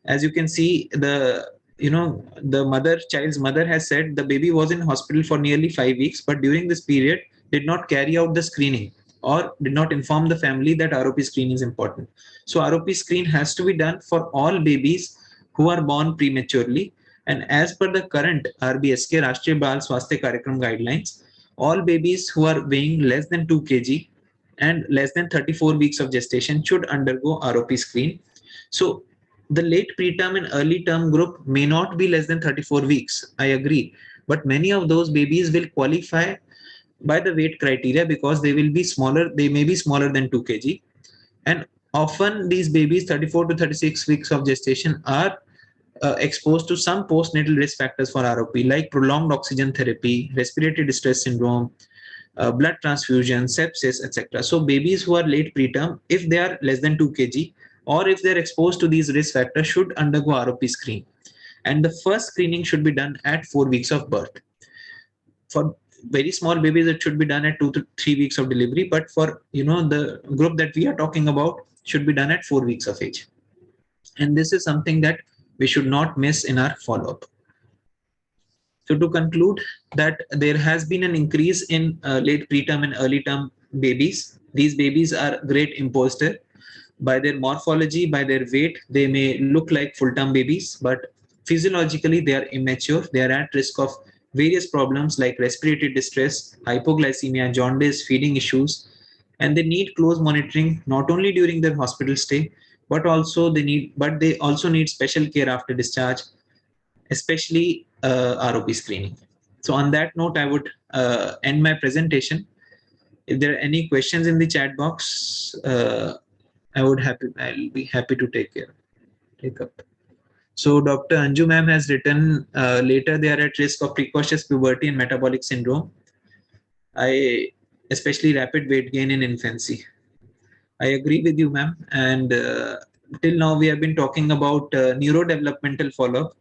as you can see, the child's mother has said the baby was in hospital for nearly 5 weeks, but during this period did not carry out the screening or did not inform the family that ROP screen is important. So ROP screen has to be done for all babies who are born prematurely. And as per the current RBSK, Rashtriya Bal Swasthya Karyakram guidelines, all babies who are weighing less than 2 kg and less than 34 weeks of gestation should undergo ROP screen. So the late preterm and early term group may not be less than 34 weeks, I agree, but many of those babies will qualify by the weight criteria because they will be smaller, they may be smaller than 2 kg. And often these babies 34 to 36 weeks of gestation are exposed to some postnatal risk factors for ROP, like prolonged oxygen therapy, respiratory distress syndrome, blood transfusion, sepsis, etc. So babies who are late preterm, if they are less than 2 kg or if they're exposed to these risk factors, should undergo ROP screen. And the first screening should be done at 4 weeks of birth. For very small babies, it should be done at 2 to 3 weeks of delivery, but for the group that we are talking about, should be done at 4 weeks of age. And this is something that we should not miss in our follow-up. So to conclude, that there has been an increase in late preterm and early term babies. These babies are great imposter. By their morphology, by their weight, they may look like full-term babies, but physiologically they are immature. They are at risk of various problems like respiratory distress, hypoglycemia, jaundice, feeding issues, and they need close monitoring not only during their hospital stay, but they also need special care after discharge, especially ROP screening. So on that note, I would end my presentation. If there are any questions in the chat box, I'll be happy to take up. So Dr. Anju ma'am has written, later they are at risk of precocious puberty and metabolic syndrome, especially rapid weight gain in infancy. I agree with you, ma'am. And till now, we have been talking about neurodevelopmental follow-up.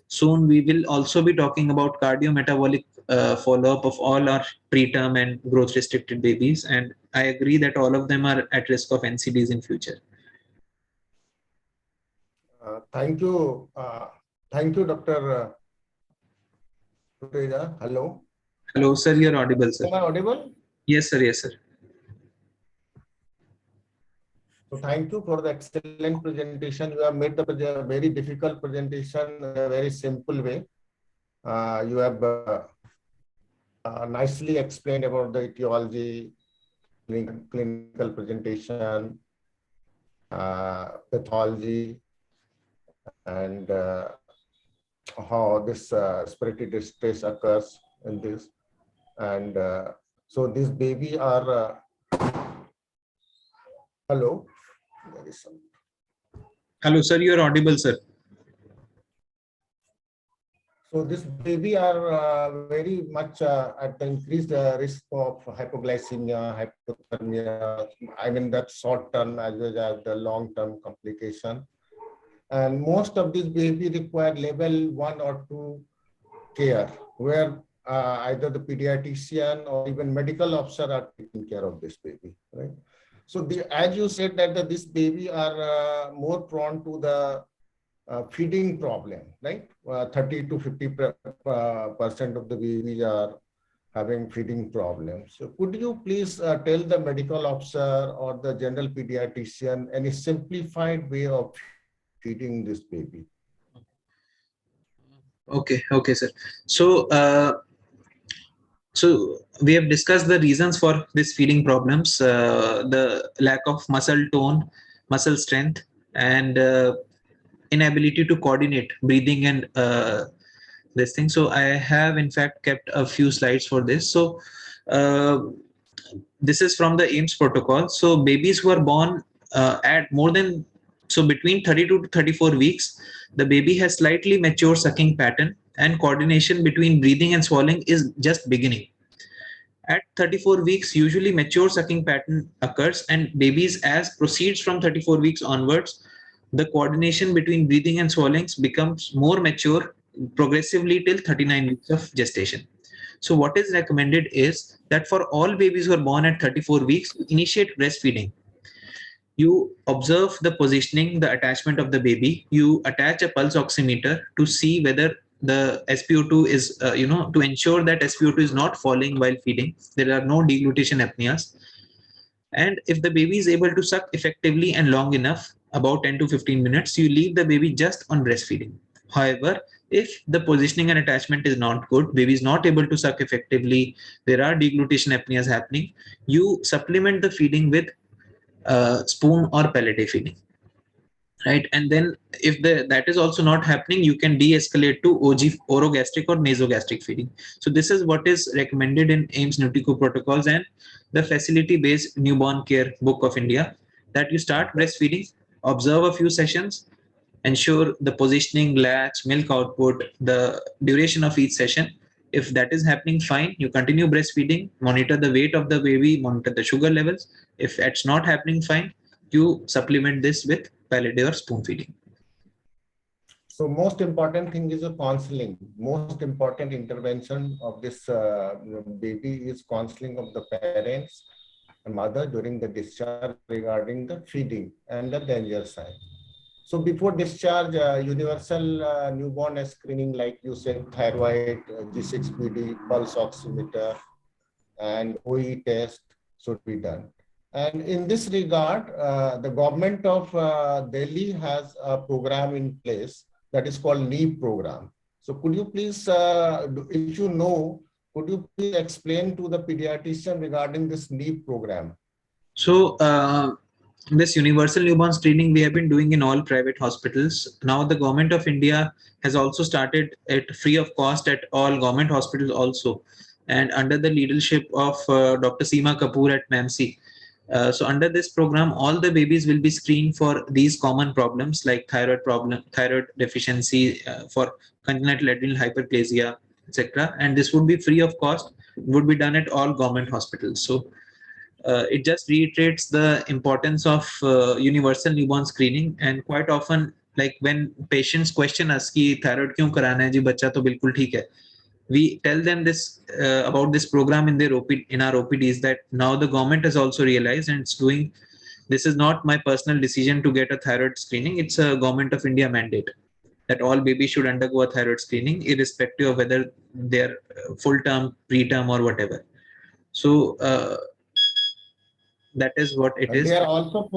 Soon, we will also be talking about cardiometabolic follow-up of all our preterm and growth-restricted babies. And I agree that all of them are at risk of NCDs in future. Thank you. Thank you, Dr. Dudeja. Hello. Hello, sir. You're audible, sir. Am I audible? Yes, sir. Yes, sir. So thank you for the excellent presentation. You have made the very difficult presentation in a very simple way. You have nicely explained about the etiology, clinical presentation, pathology, and how this respiratory distress occurs in this. And so these baby are, hello? There is some. Hello, sir. You're audible, sir. So this baby are very much at the increased risk of hypoglycemia, hypothermia. I mean, that's short term as well as the long term complication. And most of these baby require level 1 or 2 care, where either the pediatrician or even medical officer are taking care of this baby, right? So as you said that this baby are more prone to the feeding problem, right? 30 to 50% of the babies are having feeding problems. So could you please tell the medical officer or the general pediatrician any simplified way of feeding this baby? Okay, sir. So, so we have discussed the reasons for this feeding problems, the lack of muscle tone, muscle strength, and inability to coordinate breathing and this thing. So I have in fact kept a few slides for this. So this is from the AMES protocol. So babies who are born at between 32 to 34 weeks, the baby has slightly mature sucking pattern and coordination between breathing and swallowing is just beginning. At 34 weeks, usually mature sucking pattern occurs, and babies as proceeds from 34 weeks onwards, the coordination between breathing and swallowing becomes more mature progressively till 39 weeks of gestation. So what is recommended is that for all babies who are born at 34 weeks, initiate breastfeeding. You observe the positioning, the attachment of the baby. You attach a pulse oximeter to see whether the SpO2 is, to ensure that SpO2 is not falling while feeding. There are no deglutition apneas. And if the baby is able to suck effectively and long enough, about 10 to 15 minutes, you leave the baby just on breastfeeding. However, if the positioning and attachment is not good, baby is not able to suck effectively, there are deglutition apneas happening, you supplement the feeding with spoon or pellet feeding, right? And then if that is also not happening, you can de-escalate to orogastric or nasogastric feeding. So this is what is recommended in AMES Nutrico protocols and the facility-based newborn care book of India, that you start breastfeeding, observe a few sessions, ensure the positioning, latch, milk output, the duration of each session. If that is happening fine, you continue breastfeeding, monitor the weight of the baby, monitor the sugar levels. If it's not happening fine, you supplement this with pellet or spoon feeding. So most important thing is a counseling. Most important intervention of this baby is counseling of the parents and mother during the discharge regarding the feeding and the danger sign. So before discharge, universal newborn screening, like you said, thyroid, G6PD, pulse oximeter, and OE test should be done. And in this regard, the government of Delhi has a program in place that is called NEEP program. So could you please, if you know, could you please explain to the pediatrician regarding this NEEP program? So this universal newborn screening we have been doing in all private hospitals. Now the government of India has also started it free of cost at all government hospitals also, and under the leadership of Dr. Seema Kapoor at MEMC. So under this program, all the babies will be screened for these common problems like thyroid deficiency, for congenital adrenal hyperplasia, etc. And this would be free of cost, would be done at all government hospitals. So it just reiterates the importance of universal newborn screening. And quite often, like when patients question us कि thyroid क्यों कराना है जी, बच्चा तो बिल्कुल ठीक है, we tell them this about this program in our OPDs, that now the government has also realized and it's doing. This is not my personal decision to get a thyroid screening. It's a government of India mandate that all babies should undergo a thyroid screening, irrespective of whether they're full term, preterm, or whatever. So that is what it And is. they are also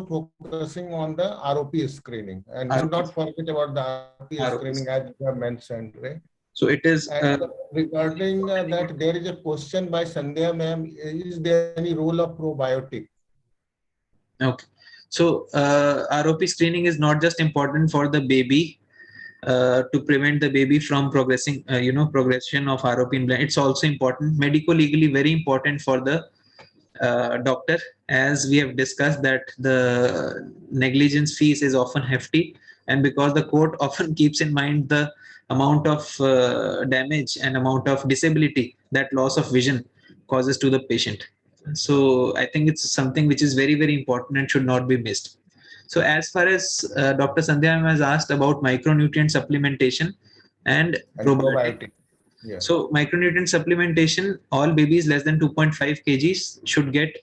focusing on the ROP screening, and do not forget about the ROP screening as you have mentioned, right? So it is. And regarding that, there is a question by Sandhya ma'am: is there any role of probiotic? Okay. So ROP screening is not just important for the baby to prevent the baby from progressing, progression of ROP in blood. It's also important, medico-legally very important for the doctor, as we have discussed that the negligence fees is often hefty, and because the court often keeps in mind the amount of damage and amount of disability that loss of vision causes to the patient. So I think it's something which is very, very important and should not be missed. So as far as Dr. Sandhya has asked about micronutrient supplementation and probiotic. Yeah. So micronutrient supplementation, all babies less than 2.5 kgs should get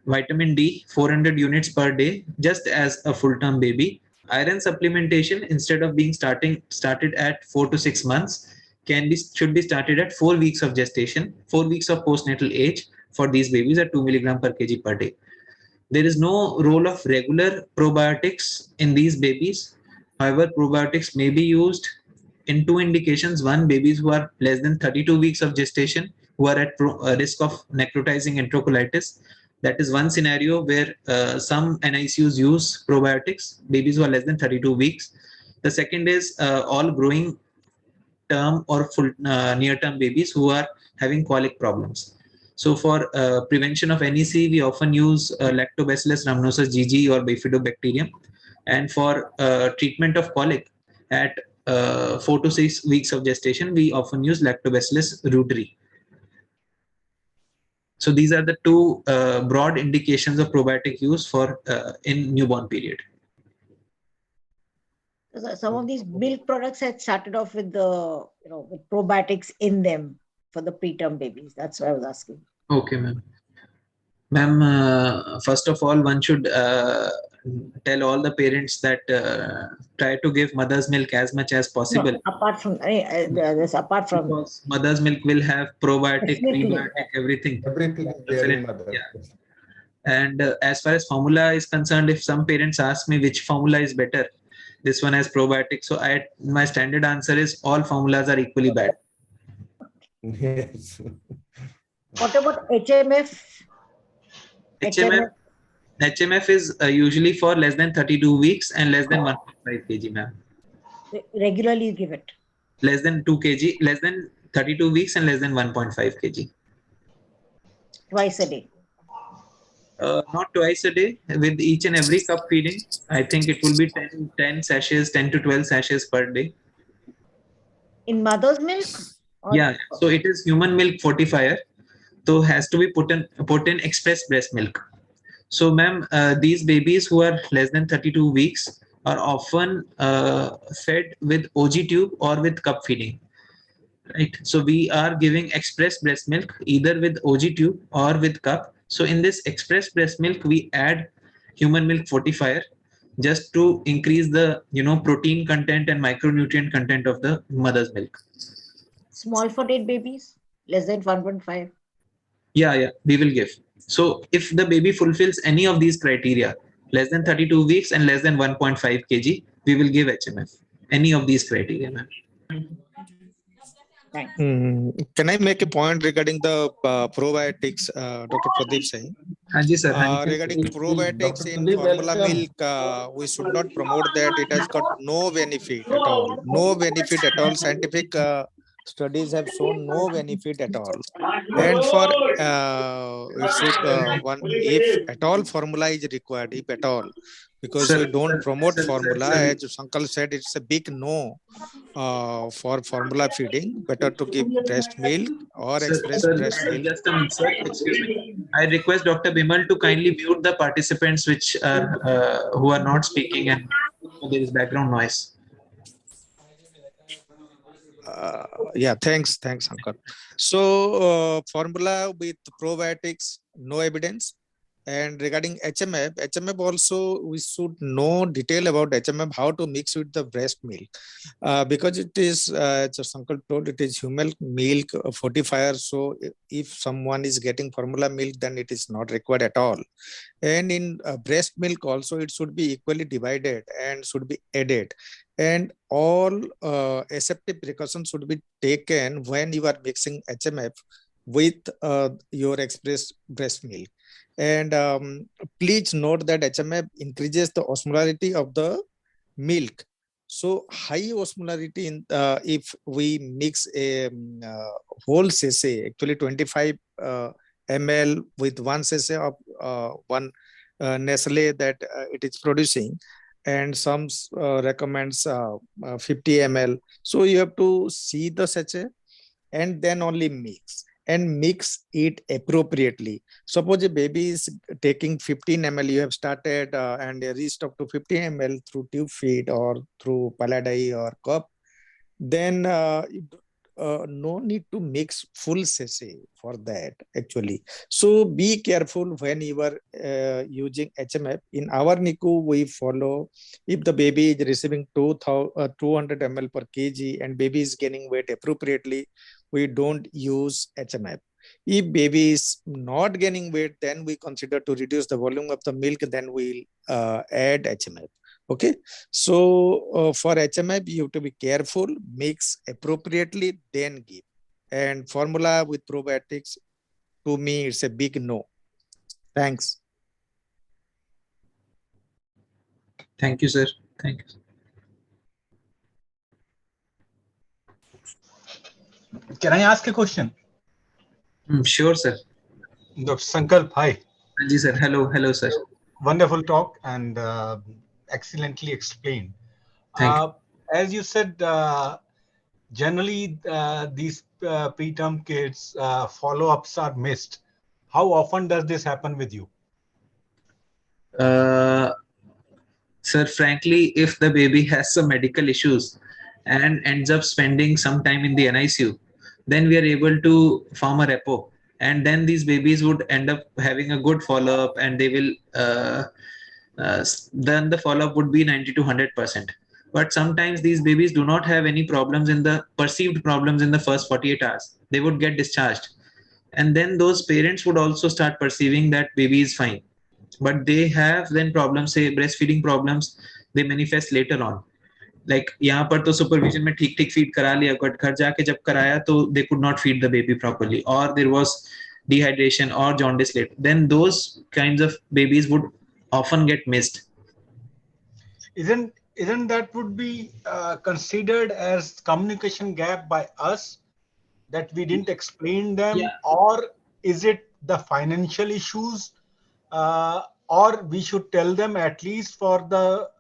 vitamin D 400 units per day, just as a full-term baby. Iron supplementation, instead of being started at 4 to 6 months, should be started at 4 weeks of gestation, 4 weeks of postnatal age for these babies at 2 milligram per kg per day. There is no role of regular probiotics in these babies. However, probiotics may be used in 2 indications. One, babies who are less than 32 weeks of gestation, who are at risk of necrotizing enterocolitis. That is one scenario where some NICUs use probiotics, babies who are less than 32 weeks. The second is all growing term or full near-term babies who are having colic problems. So for prevention of NEC, we often use Lactobacillus rhamnosus GG or Bifidobacterium. And for treatment of colic at 4 to 6 weeks of gestation, we often use Lactobacillus reuteri. So these are the 2 broad indications of probiotic use for in newborn period. Some of these milk products had started off with the with probiotics in them for the preterm babies. That's what I was asking. Okay, ma'am. Ma'am, first of all, one should tell all the parents that try to give mother's milk as much as possible. No, apart from because mother's milk will have probiotic, Definitely. prebiotic, everything. Everything is there in mother. Yeah. And as far as formula is concerned, if some parents ask me which formula is better, this one has probiotic. So my standard answer is all formulas are equally bad. Yes. What about HMF? HMF is usually for less than 32 weeks and less than 1.5 kg, ma'am. Regularly give it. Less than 2 kg, less than 32 weeks and less than 1.5 kg. Twice a day. Not twice a day, with each and every cup feeding. I think it will be 10 sachets, 10 to 12 sachets per day. In mother's milk? Yeah, so it is human milk fortifier. So has to be put in express breast milk. So ma'am, these babies who are less than 32 weeks are often fed with OG tube or with cup feeding. Right. So we are giving express breast milk either with OG tube or with cup. So in this express breast milk, we add human milk fortifier just to increase the protein content and micronutrient content of the mother's milk. Small for 8 babies, less than 1.5. Yeah, we will give. So if the baby fulfills any of these criteria, less than 32 weeks and less than 1.5 kg, we will give HMF. Any of these criteria, ma'am. Can I make a point regarding the probiotics, Dr. Pradeep saying? Sir. Regarding probiotics in formula milk, we should not promote that. It has got no benefit at all. No benefit at all. Scientific studies have shown no benefit at all. And for it should one if at all formula is required, if at all, because we don't promote formula. As Sankalp said, it's a big no for formula feeding. Better to give breast milk or express breast milk. Just a minute, sir. Excuse me. I request Dr. Bimal to kindly mute the participants which are who are not speaking and there is background noise. Yeah, thanks, Sankalp. So formula with probiotics, no evidence. And regarding HMF also we should know detail about HMF, how to mix with the breast milk, because it is, as Sankalp told, it is human milk fortifier. So if someone is getting formula milk, then it is not required at all. And in breast milk also, it should be equally divided and should be added. And all aseptic precautions should be taken when you are mixing HMF with your express breast milk. And please note that HMF increases the osmolarity of the milk. So high osmolarity in if we mix a whole Secy, actually 25 ml with 1 Secy of one Nestle that it is producing, and some recommends 50 ml. So you have to see the sachet and then only mix. And mix it appropriately. Suppose a baby is taking 15 ml, you have started and reached up to 15 ml through tube feed or through paladi or cup, then no need to mix full Secy for that actually. So be careful when you are using HMF. In our NICU, we follow if the baby is receiving 200 ml per kg and baby is gaining weight appropriately, we don't use HMF. If baby is not gaining weight, then we consider to reduce the volume of the milk, then we'll add HMF. Okay, so for HMF, you have to be careful, mix appropriately, then give. And formula with probiotics, to me, it's a big no. Thanks. Thank you, sir. Thank you. Can I ask a question? Sure, sir. Dr. Sankalp, hi. Yes, sir. Hello, sir. Wonderful talk and excellently explained. Thank you. As you said, generally these preterm kids follow-ups are missed. How often does this happen with you? Sir, frankly, if the baby has some medical issues and ends up spending some time in the NICU, then we are able to form a repo. And then these babies would end up having a good follow-up and they will, then the follow-up would be 90 to 100%. But sometimes these babies do not have any problems in the perceived problems in the first 48 hours. They would get discharged. And then those parents would also start perceiving that baby is fine. But they have then problems, say breastfeeding problems, they manifest later on. Like यहाँ पर तो supervision में ठीक feed करा लिया, but घर जाके जब कराया तो they could not feed the baby properly, or there was dehydration or jaundice later. Then those kinds of babies would often get missed. Isn't that would be considered as communication gap by us, that we didn't explain them? Yeah. Or is it the financial issues, or we should tell them at least for the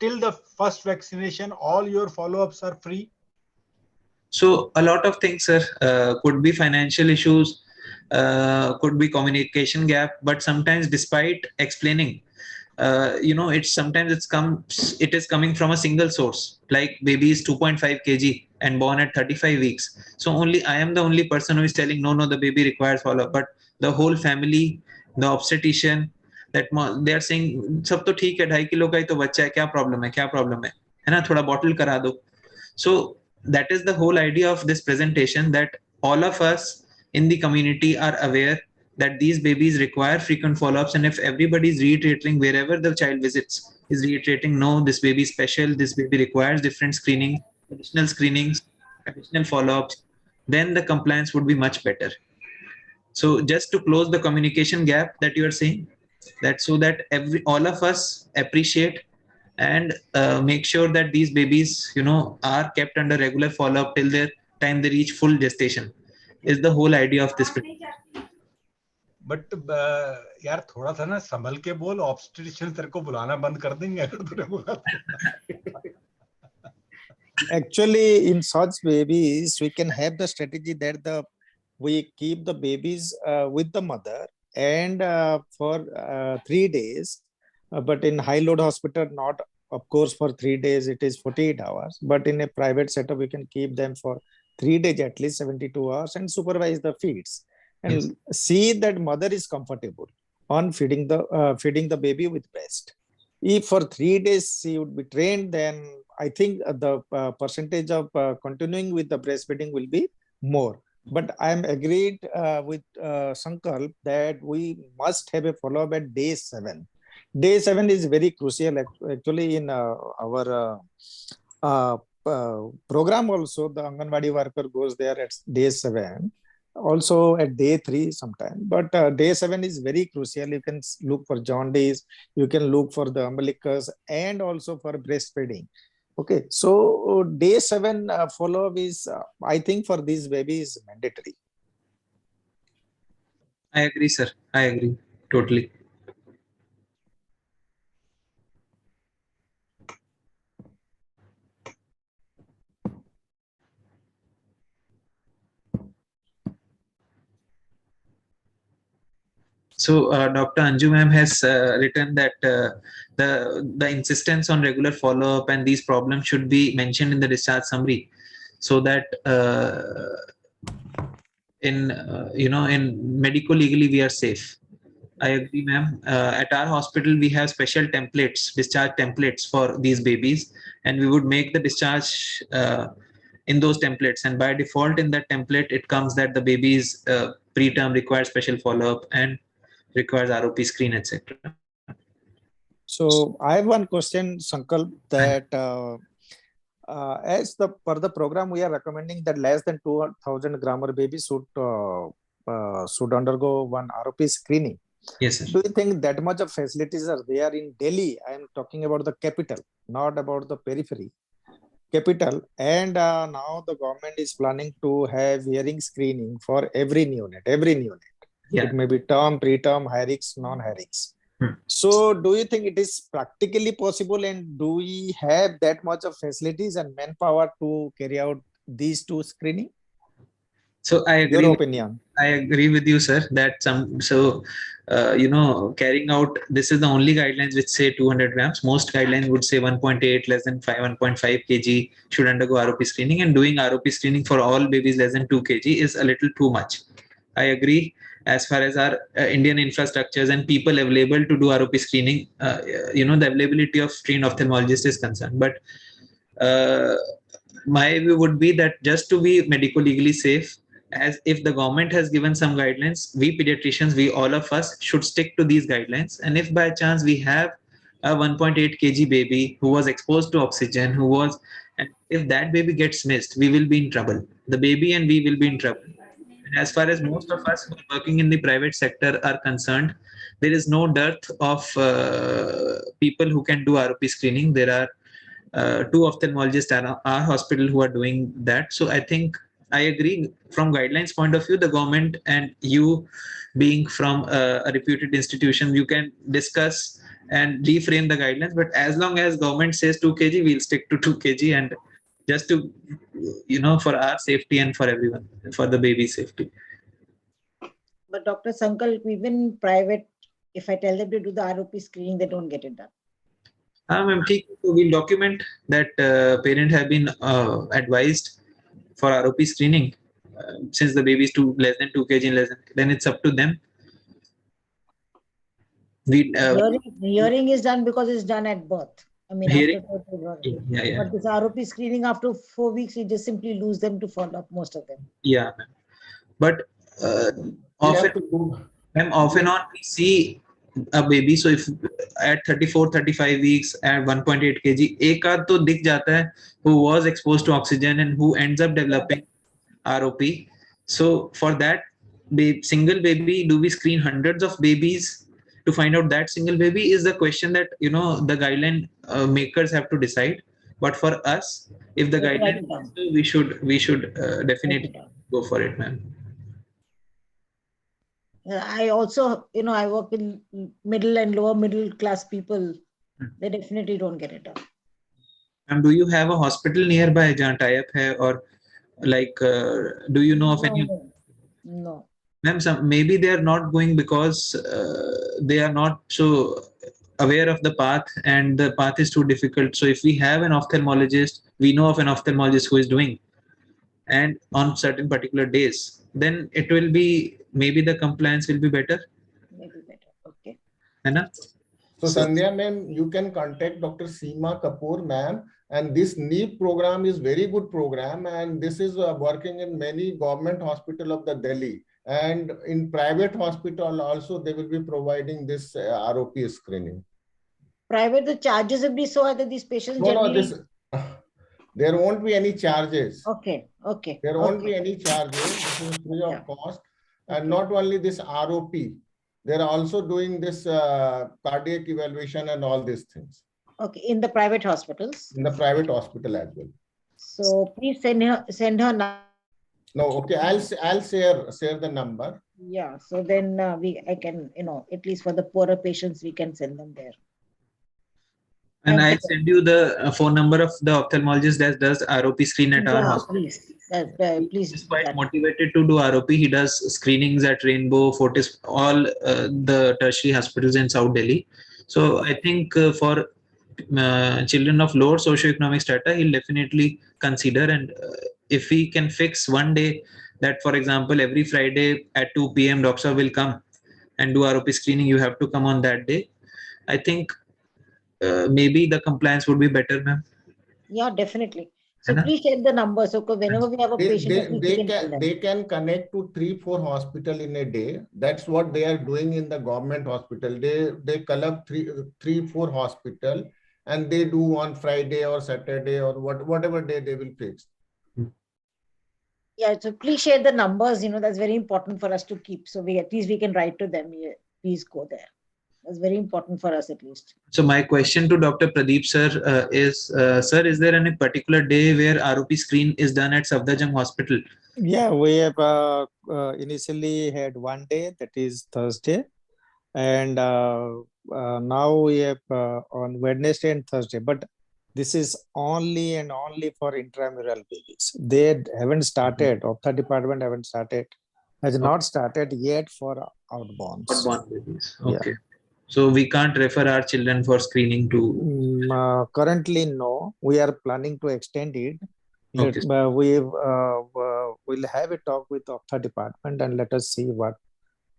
till the first vaccination, all your follow-ups are free? So a lot of things, sir, could be financial issues, could be communication gap, but sometimes despite explaining, it is coming from a single source, like baby is 2.5 kg and born at 35 weeks. So I am the only person who is telling, no, the baby requires follow-up, but the whole family, the obstetrician, that they are saying, सब तो ठीक है, 2.5 kilo का ही तो बच्चा है, क्या problem है ना, थोड़ा bottle करा दो. So that is the whole idea of this presentation, that all of us in the community are aware that these babies require frequent follow-ups, and if everybody is reiterating, wherever the child visits is reiterating, no, this baby is special, this baby requires different screening, additional screenings, additional follow-ups, then the compliance would be much better. So just to close the communication gap that you are saying, that so that all of us appreciate and make sure that these babies, are kept under regular follow-up till their time they reach full gestation is the whole idea of this. But यार थोड़ा सा ना संभल के बोल, obstetrician तेरे को बुलाना बंद कर देंगे अगर तूने बोला तो। Actually, in such babies, we can have the strategy that we keep the babies with the mother and for 3 days. But in high load hospital, not of course for 3 days, it is 48 hours. But in a private setup, we can keep them for 3 days, at least 72 hours, and supervise the feeds and see that mother is comfortable on feeding the baby with breast. If for 3 days she would be trained, then I think the percentage of continuing with the breastfeeding will be more. But I am agreed with Sankalp that we must have a follow-up at day 7. Day 7 is very crucial. Actually, in our program also, the Anganwadi worker goes there at day 7. Also at day 3 sometime, but day 7 is very crucial. You can look for jaundice, you can look for the umbilicus, and also for breastfeeding. Okay, so day 7 follow-up is, I think, for these babies mandatory. I agree, sir. I agree totally. So Dr. Anju ma'am has written that the insistence on regular follow-up and these problems should be mentioned in the discharge summary, so that in medico-legally we are safe. I agree, ma'am. At our hospital, we have special templates, discharge templates for these babies, and we would make the discharge in those templates. And by default, in that template, it comes that the baby is preterm, requires special follow-up, and requires ROP screen, etc. So I have one question, Sankalp, that as per the program, we are recommending that less than 2,000 grammar babies should undergo one ROP screening. Yes, sir. Do you think that much of facilities are there in Delhi? I am talking about the capital, not about the periphery. Capital, and now the government is planning to have hearing screening for every neonate. Yeah. It may be term, preterm, high risk, non-high risk. So do you think it is practically possible, and do we have that much of facilities and manpower to carry out these two screening? So I agree. Your opinion? I agree with you, sir, that carrying out, this is the only guidelines which say 200 grams. Most guidelines would say 1.8, less than 1.5 kg should undergo ROP screening, and doing ROP screening for all babies less than 2 kg is a little too much. I agree. As far as our Indian infrastructures and people available to do ROP screening, the availability of trained ophthalmologists is concerned. But my view would be that just to be medico-legally safe, as if the government has given some guidelines, we pediatricians, we all of us should stick to these guidelines. And if by chance we have a 1.8 kg baby who was exposed to oxygen, and if that baby gets missed, we will be in trouble. The baby and we will be in trouble. And as far as most of us who are working in the private sector are concerned, there is no dearth of people who can do ROP screening. There are 2 ophthalmologists at our hospital who are doing that. So I think I agree from guidelines point of view, the government and you being from a reputed institution, you can discuss and reframe the guidelines. But as long as government says 2 kg, we'll stick to 2 kg, and just to, for our safety and for everyone, for the baby safety. But Dr. Sankalp, even private, if I tell them to do the ROP screening, they don't get it done. We'll document that parents have been advised for ROP screening since the baby is less than 2 kg, then it's up to them. Hearing is done because it's done at birth. I mean, hearing, after yeah. But this ROP screening after 4 weeks, we just simply lose them to follow up, most of them. Yeah, but often on we see a baby. So if at 34-35 weeks at 1.8 kg, एक आध तो दिख जाता है who was exposed to oxygen and who ends up developing ROP. So for that single baby, do we screen hundreds of babies to find out that single baby is the question that the guideline makers have to decide. But for us, if the Write guideline it down. is so, we should definitely down. go for it, ma'am. I also, I work with middle and lower middle class people. They definitely don't get it done. And do you have a hospital nearby jahan tie-up hai, or like do you know of any? No. Ma'am, maybe they are not going because they are not so aware of the path, and the path is too difficult. So if we have an ophthalmologist, we know of an ophthalmologist who is doing, and on certain particular days, then it will be, maybe the compliance will be better. Maybe better. Okay. Hai na? So Sandhya ma'am, you can contact Dr. Seema Kapoor ma'am, and this NEEP program is very good program, and this is working in many government hospital of the Delhi, and in private hospital also they will be providing this ROP screening. Private, the charges will be so that these patients No, generally... there won't be any charges. Okay. There won't be any charges. This is free of cost. And not only this ROP, they're also doing this cardiac evaluation and all these things. Okay, in the private hospitals. In the private hospital as well. So please send her now. No, okay, I'll share the number. Yeah, so then I can, at least for the poorer patients, we can send them there. And I'll send you the phone number of the ophthalmologist that does ROP screen at our hospital. Please. He's quite motivated to do ROP. He does screenings at Rainbow, Fortis, all the tertiary hospitals in South Delhi. So I think for children of lower socioeconomic strata, he'll definitely consider. And if we can fix one day that, for example, every Friday at 2 p.m. doctor will come and do ROP screening, you have to come on that day. I think maybe the compliance would be better, ma'am. Yeah, definitely. So please share the number. So whenever we have a patient, they can connect to 3-4 hospital in a day. That's what they are doing in the government hospital. They collect 3-4 hospital, and they do on Friday or Saturday or whatever day they will fix. Yeah, so please share the numbers. That's very important for us to keep. So at least we can write to them. Please go there. That's very important for us at least. So my question to Dr. Pradeep sir is, sir, is there any particular day where ROP screen is done at Safdarjung Hospital? Yeah, we have initially had one day, that is Thursday, and now we have on Wednesday and Thursday. But this is only and only for intramural babies. They haven't started, Ophtha department has not started yet for outborns. Outborn babies. Okay. Yeah. So we can't refer our children for screening to... currently, no. We are planning to extend it. Okay. We'll have a talk with the Ophtha department and let us see what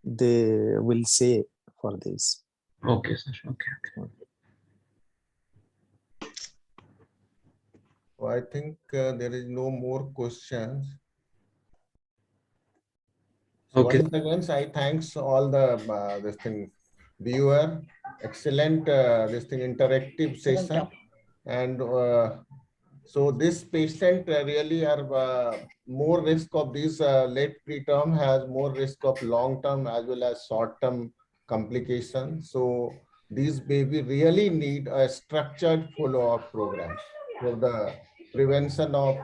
they will say for this. Okay, sir. Okay. So I think there is no more questions. So okay. Once again, I thanks all the viewer, excellent interactive session, and so this patient really are more risk of these late preterm, has more risk of long term as well as short term complications. So these baby really need a structured follow-up program for the prevention of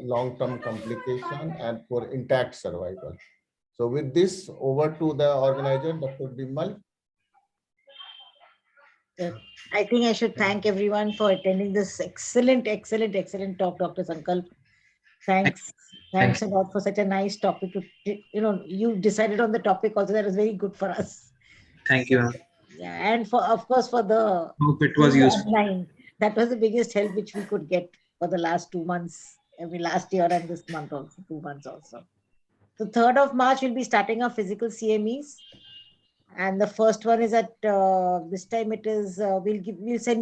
long term complication and for intact survival. So with this, over to the organizer, Dr. Bimal. I think I should thank everyone for attending this excellent talk, Dr. Sankalp. Thanks a lot for such a nice topic. You decided on the topic also. That was very good for us. Thank you. Yeah, and of course for the hope it was useful. Online, that was the biggest help which we could get for the last 2 months. Last year and this month also, 2 months also. So 3rd of March we'll be starting our physical CMEs. And the first one is at this time it is we'll send